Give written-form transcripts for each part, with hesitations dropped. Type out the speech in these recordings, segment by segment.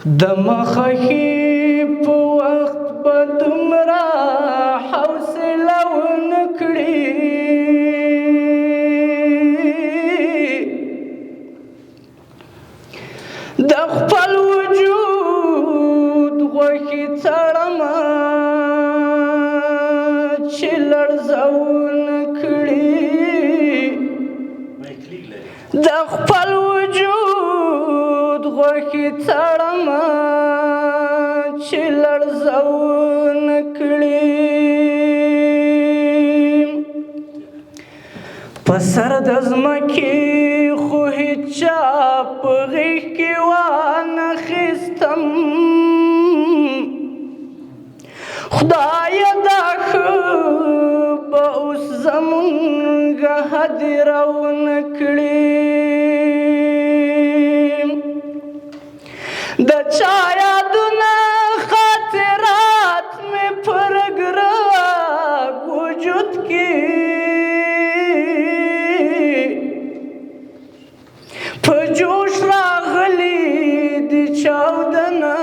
د مخخي په وخت به دومره حوصله ونه کړي د خپل وجود غوښې څړمه چې لړزونه کړي د خپل وجود غوښې څړمه چې لړزونه کړي په سر د ځمکې خو هېچا په غېږ کې وانخیستم خدایه دا ښه به اوس زمونږ هدیرونه کړي د چا یادونه خاطرات مې په رګ رګ وجود کې په جوش راغلي دي چاودنه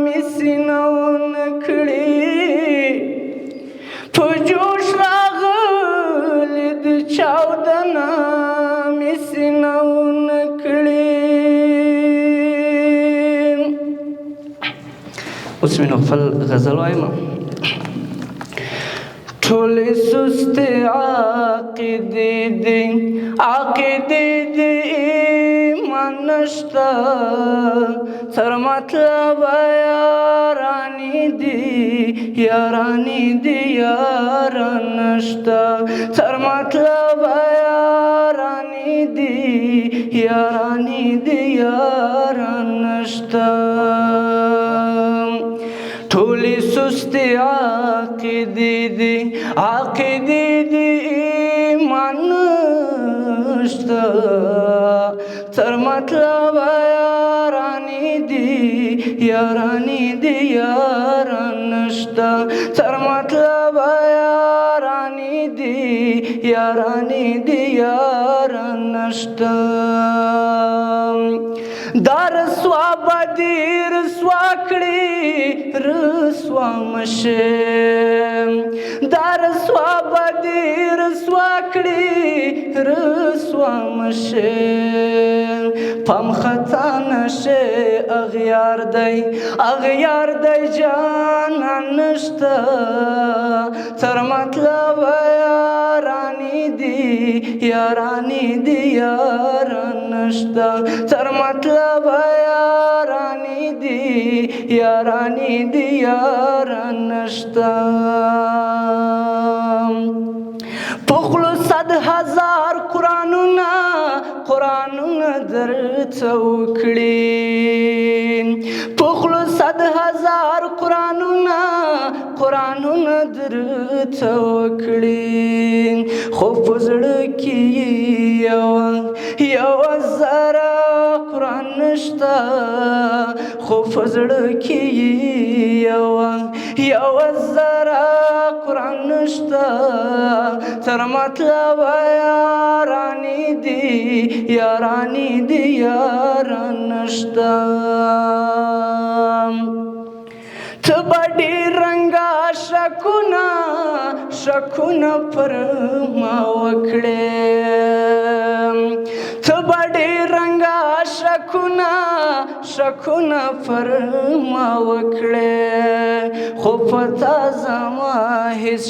مې سینهونه کړي په جوش راغلي دي چاودنه مې سینهونه کړي اوس مې نو خپل غزل وایم ټولې سستې عقیدې دي ایمان نشته تر مطلبه یارانې دي یاران نشته تر مطلبه یارانې دي یاران نشته ټولې سستې عقیدې دي ایمان نشته تر مطلبه یارانې دي یاران نشته تر مطلبه یارانې دي یاران نشته دا رسوا به دې رسوا کړي رسوا مشه دا رسوا به دې رسوا کړي رسوا مشه پم خطا نشه اغیار دی جانان نشته تر مطلب یارانې دي یاران نشته تر مطلب یارانې دي یاران نشته پخلو 100,000 قرآنونه درته وکړي پخلو 100,000 قرآنونه درته وکړي خو په زړه کې یوه ذره قرآن نشته خو په زړه کې یوه ذره قرآن نشته تر مطلب یارانې دي یاران نشته ته به ډېر رنګه شکونه پر ما وکړې ته به ډېر رنګه شکونه پر ما وکړې خو په تا زما هېڅ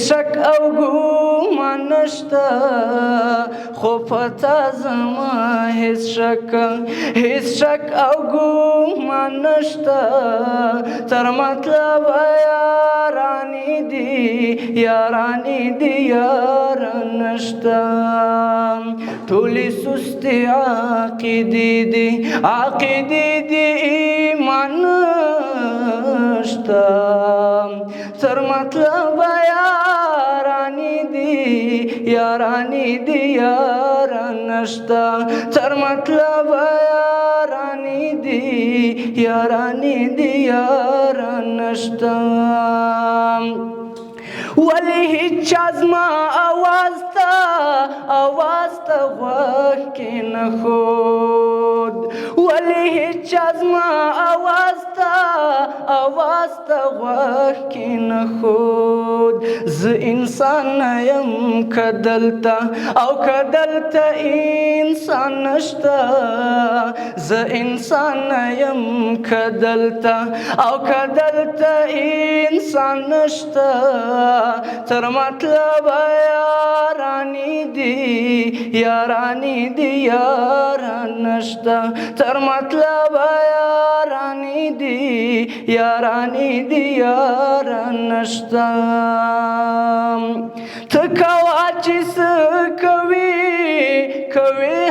شک او ګومان نشته خو په تا زما هېڅ شک او ګومان نشته تر مطلب یارانې دي یاران نشته ټولې سستې عقیدې دي ایمان نشته تر مطلب یارانې دي یاران نشته تر مطلب یارانې دي یاران نشته ولی هیچا زما آواز ته غوږ کې نه ښود ولی هیچا زما اواز ته غوږ کې نه ښود زه انسان نه یم که دلته او که دلته انسان نشته زه انسان نه یم که دلته او که دلته انسان نشته تر مطلبه یارانی دی یاران نشته تر مطلبه یارانی دی یاران نشته ته کوه چې څه کوي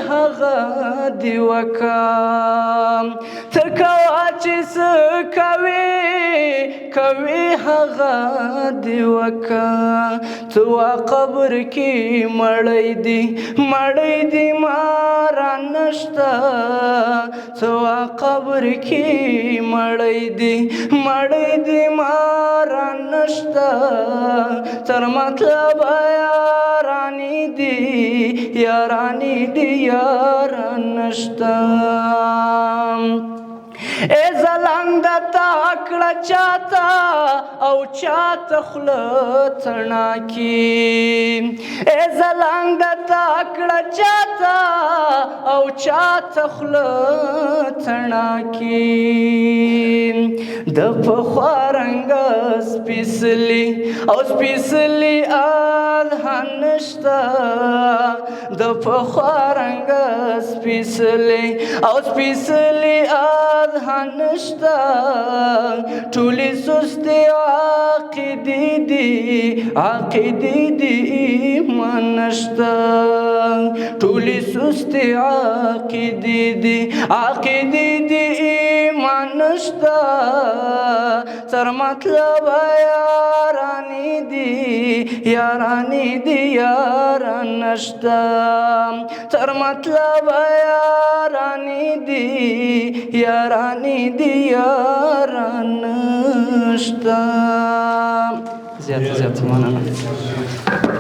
هغه دې وکړه ته کوه چې څه کوي هغه دې وکړه ته وا قبر کې مړی دی ماران نشته ته وا قبر کې مړی دی ماران نشته تر مطلب یارانی دی یاران نشته ای زلنګ د تاکړه چاته او چاته خوله تڼاکي ای زلنګ د تاکړه چاته او چاته خوله تڼاکي د پخوا رنګه سپېڅلي اذهان نشته د پخوا رنګه سپېڅلي اذهان نشته ټولې سستې عقیدې دي ایمان نشته ټولې سستې عقیدې دي ایمان نشته تر مطلب یارانی دی یاران نشته تر مطلب یارانی دی یاران نشته زیات مننه